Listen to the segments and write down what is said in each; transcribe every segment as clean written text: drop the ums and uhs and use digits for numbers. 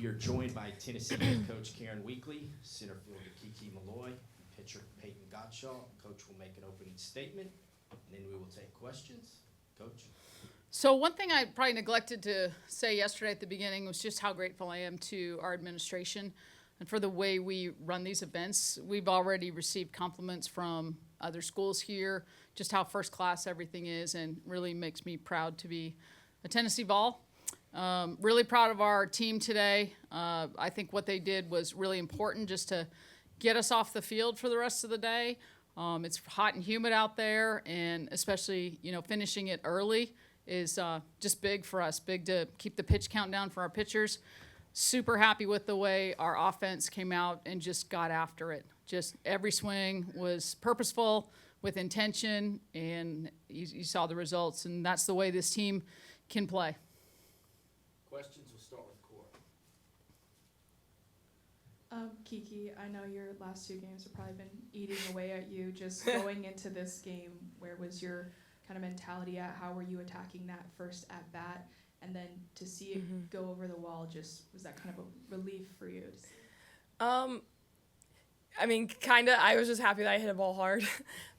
We are joined by Tennessee head coach Karen Weekly, center fielder Kiki Milloy, and pitcher Payton Gottshall. Coach will make an opening statement, and then we will take questions. Coach. So one thing I probably neglected to say yesterday at the beginning was just how grateful I am to our administration and for the way we run these events. We've already received compliments from other schools here, just how first class everything is, and really makes me proud to be a Tennessee Vol. Really proud of our team today. I think what they did was really important just to get us off the field for the rest of the day. It's hot and humid out there, and especially, finishing it early is just big for us, big to keep the pitch count down for our pitchers. Super happy with the way our offense came out and just got after it. Just every swing was purposeful, with intention, and you saw the results, and that's the way this team can play. Questions, we'll start with Cora. Kiki, I know your last two games have probably been eating away at you. Just going into this game, where was your kind of mentality at? How were you attacking that first at bat? And then to see it go over the wall, just was that kind of a relief for you? I mean, kind of. I was just happy that I hit a ball hard.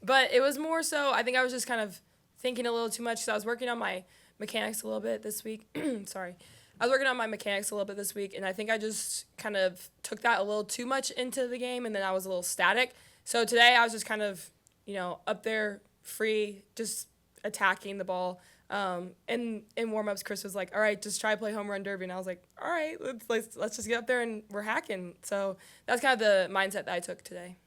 But it was more so, I think I was just kind of thinking a little too much, because I was working on my mechanics a little bit this week. Sorry. I was working on my mechanics a little bit this week, and I think I just kind of took that a little too much into the game, and then I was a little static. So today I was just kind of, up there free, just attacking the ball. In warm-ups, Chris was like, all right, just try to play home run derby. And I was like, all right, let's just get up there and we're hacking. So that's kind of the mindset that I took today.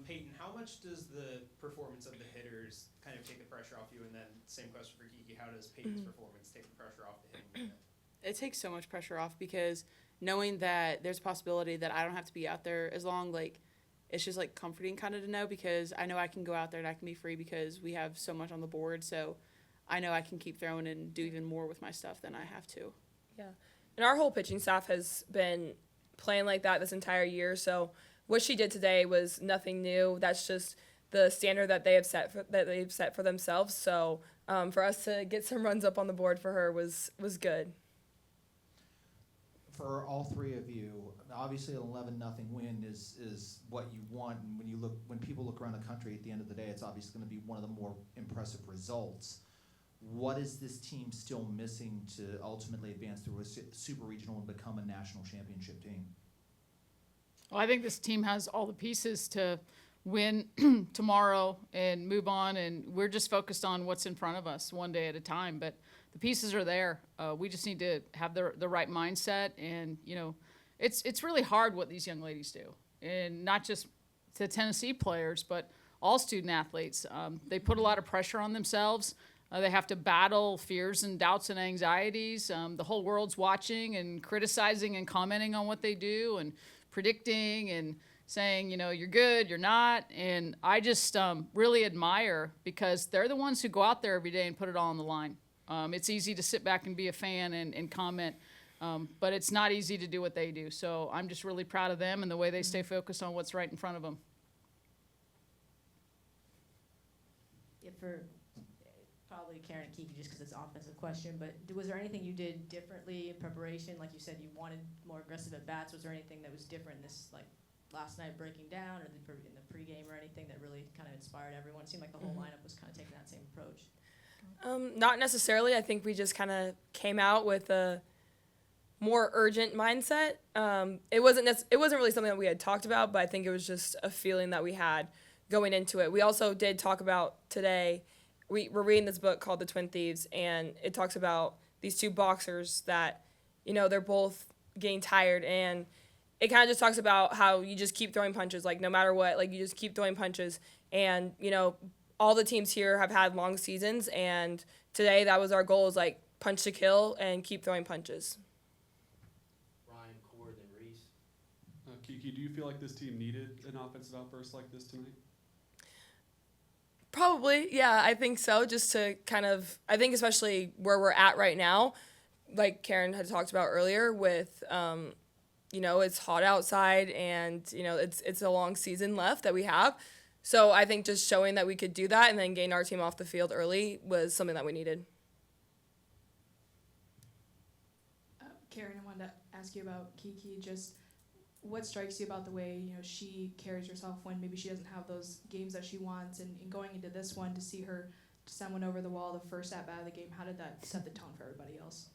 Payton, how much does the performance of the hitters kind of take the pressure off you? And then same question for Kiki, how does Payton's performance take the pressure off the hitting? It takes so much pressure off, because knowing that there's a possibility that I don't have to be out there as long, it's just comforting kind of to know, because I know I can go out there and I can be free because we have so much on the board. So I know I can keep throwing and do even more with my stuff than I have to. Yeah. And our whole pitching staff has been playing like that this entire year. So what she did today was nothing new. That's just the standard that they've set for themselves. So for us to get some runs up on the board for her was good. For all three of you, obviously an 11-0 win is what you want. And when people look around the country at the end of the day, it's obviously going to be one of the more impressive results. What is this team still missing to ultimately advance through a super regional and become a national championship team? Well, I think this team has all the pieces to win tomorrow and move on, and we're just focused on what's in front of us one day at a time. But the pieces are there. We just need to have the right mindset, and it's really hard what these young ladies do, and not just the Tennessee players, but all student athletes. They put a lot of pressure on themselves. They have to battle fears and doubts and anxieties. The whole world's watching and criticizing and commenting on what they do and predicting and saying, you're good, you're not. And I just really admire, because they're the ones who go out there every day and put it all on the line. It's easy to sit back and be a fan and comment, but it's not easy to do what they do. So I'm just really proud of them and the way they stay focused on what's right in front of them. Yeah, for probably Karen and Kiki, just because it's an offensive question, but was there anything you did differently in preparation? Like you said, you wanted more aggressive at bats. Was there anything that was different this last night breaking down, or in the pregame, or anything that really kind of inspired everyone? It seemed like the whole lineup was kind of taking that same approach. Not necessarily. I think we just kind of came out with a more urgent mindset. It wasn't really something that we had talked about, but I think it was just a feeling that we had going into it. We also did talk about today, we're reading this book called The Twin Thieves, and it talks about these two boxers that, they're both getting tired, and it kind of just talks about how you just keep throwing punches, no matter what, you just keep throwing punches. And, all the teams here have had long seasons, and today that was our goal, is punch to kill and keep throwing punches. Ryan, Core, then Reese. Kiki, do you feel like this team needed an offensive outburst like this tonight? Probably, yeah, I think so. Just to I think especially where we're at right now, like Karen had talked about earlier with, it's hot outside, and, it's a long season left that we have. So I think just showing that we could do that and then getting our team off the field early was something that we needed. Karen, I wanted to ask you about Kiki. Just what strikes you about the way she carries herself when maybe she doesn't have those games that she wants, and going into this one to see her send one over the wall the first at bat of the game. How did that set the tone for everybody else?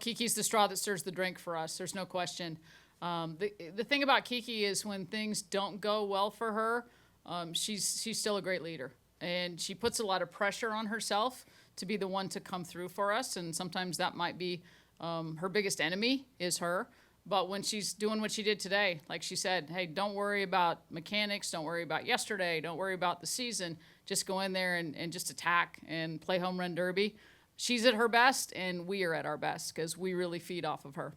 Kiki's the straw that stirs the drink for us. There's no question. The thing about Kiki is when things don't go well for her, she's still a great leader, and she puts a lot of pressure on herself to be the one to come through for us. And sometimes that might be her biggest enemy is her. But when she's doing what she did today, like she said, hey, don't worry about mechanics, don't worry about yesterday, don't worry about the season. Just go in there and just attack and play home run derby. She's at her best, and we are at our best because we really feed off of her.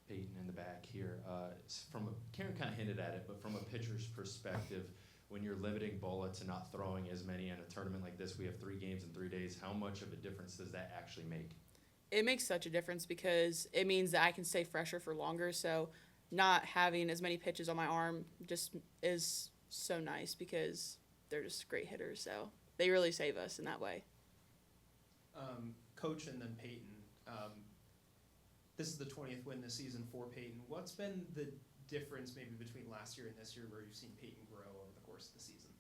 Payton in the back here. Karen kind of hinted at it, but from a pitcher's perspective, when you're limiting bullets and not throwing as many in a tournament like this, we have 3 games in 3 days, how much of a difference does that actually make? It makes such a difference because it means that I can stay fresher for longer. So not having as many pitches on my arm just is so nice because they're just great hitters. So they really save us in that way. Coach and then Payton. This is the 20th win this season for Payton. What's been the difference maybe between last year and this year where you've seen Payton grow over the course of the season?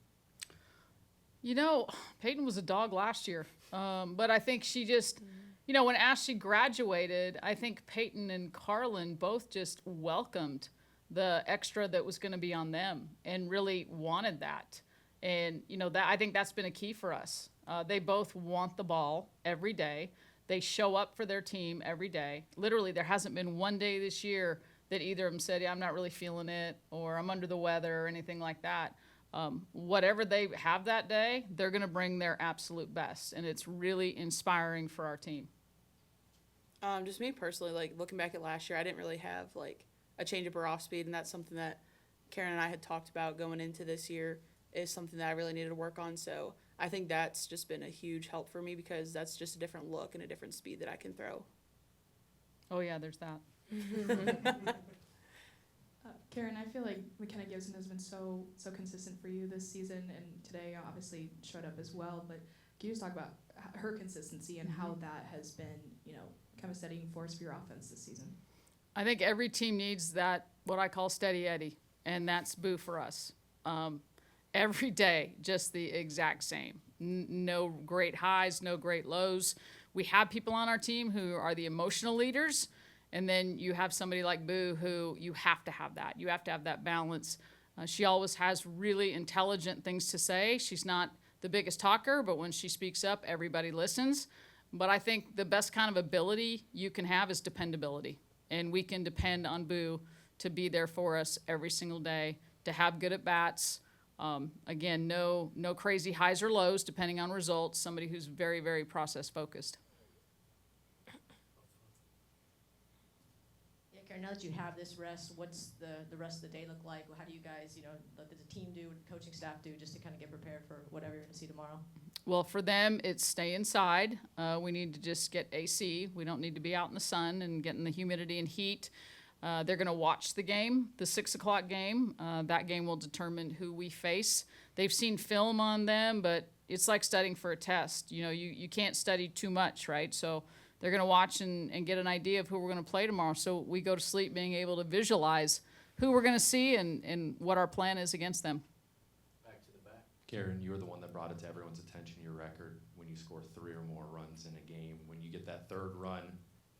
Payton was a dog last year. But I think she just, when Ashley graduated, I think Payton and Carlin both just welcomed the extra that was going to be on them and really wanted that. And, I think that's been a key for us. They both want the ball every day. They show up for their team every day. Literally, there hasn't been one day this year that either of them said, yeah, I'm not really feeling it, or I'm under the weather, or anything like that. Whatever they have that day, they're going to bring their absolute best. And it's really inspiring for our team. Just me personally, looking back at last year, I didn't really have, a change-up or off-speed, and that's something that Karen and I had talked about going into this year is something that I really needed to work on. So I think that's just been a huge help for me because that's just a different look and a different speed that I can throw. Oh, yeah, there's that. Karen, I feel like McKenna Gibson has been so consistent for you this season, and today obviously showed up as well. But can you just talk about her consistency and how that has been, kind of steadying force for your offense this season? I think every team needs that, what I call steady Eddie, and that's Boo for us. Every day, just the exact same. No great highs, no great lows. We have people on our team who are the emotional leaders, and then you have somebody like Boo who you have to have that. You have to have that balance. She always has really intelligent things to say. She's not the biggest talker, but when she speaks up, everybody listens. But I think the best kind of ability you can have is dependability, and we can depend on Boo to be there for us every single day, to have good at-bats. Again, no crazy highs or lows depending on results. Somebody who's very, very process-focused. Yeah, Karen, now that you have this rest, what's the rest of the day look like? How do you guys, what does the team do, what the coaching staff do, just to kind of get prepared for whatever you're going to see tomorrow? Well, for them, it's stay inside. We need to just get AC. We don't need to be out in the sun and getting the humidity and heat. They're going to watch the game, the 6 o'clock game. That game will determine who we face. They've seen film on them, but it's like studying for a test. You can't study too much, right? So they're going to watch and get an idea of who we're going to play tomorrow. So we go to sleep being able to visualize who we're going to see and what our plan is against them. Back to the back. Karen, you were the one that brought it to everyone's attention, your record when you score 3 or more runs in a game. When you get that third run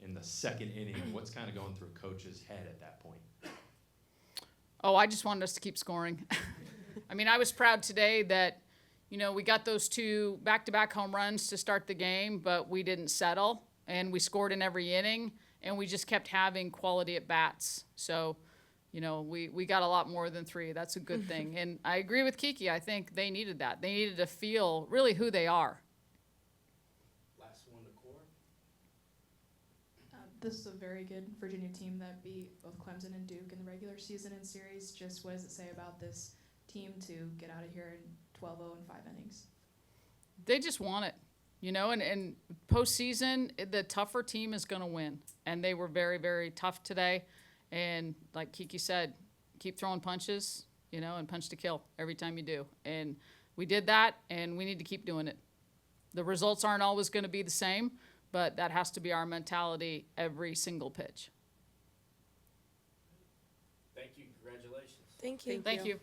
in the second inning, what's kind of going through a coach's head at that point? Oh, I just wanted us to keep scoring. I was proud today that, we got those 2 back-to-back home runs to start the game, but we didn't settle, and we scored in every inning, and we just kept having quality at-bats. So, we got a lot more than 3. That's a good thing. And I agree with Kiki. I think they needed that. They needed to feel really who they are. This is a very good Virginia team that beat both Clemson and Duke in the regular season and series. Just what does it say about this team to get out of here in 12-0 in 5 innings? They just want it, and postseason, the tougher team is going to win. And they were very, very tough today. And like Kiki said, keep throwing punches, and punch to kill every time you do. And we did that, and we need to keep doing it. The results aren't always going to be the same, but that has to be our mentality every single pitch. Thank you, congratulations. Thank you. Thank you.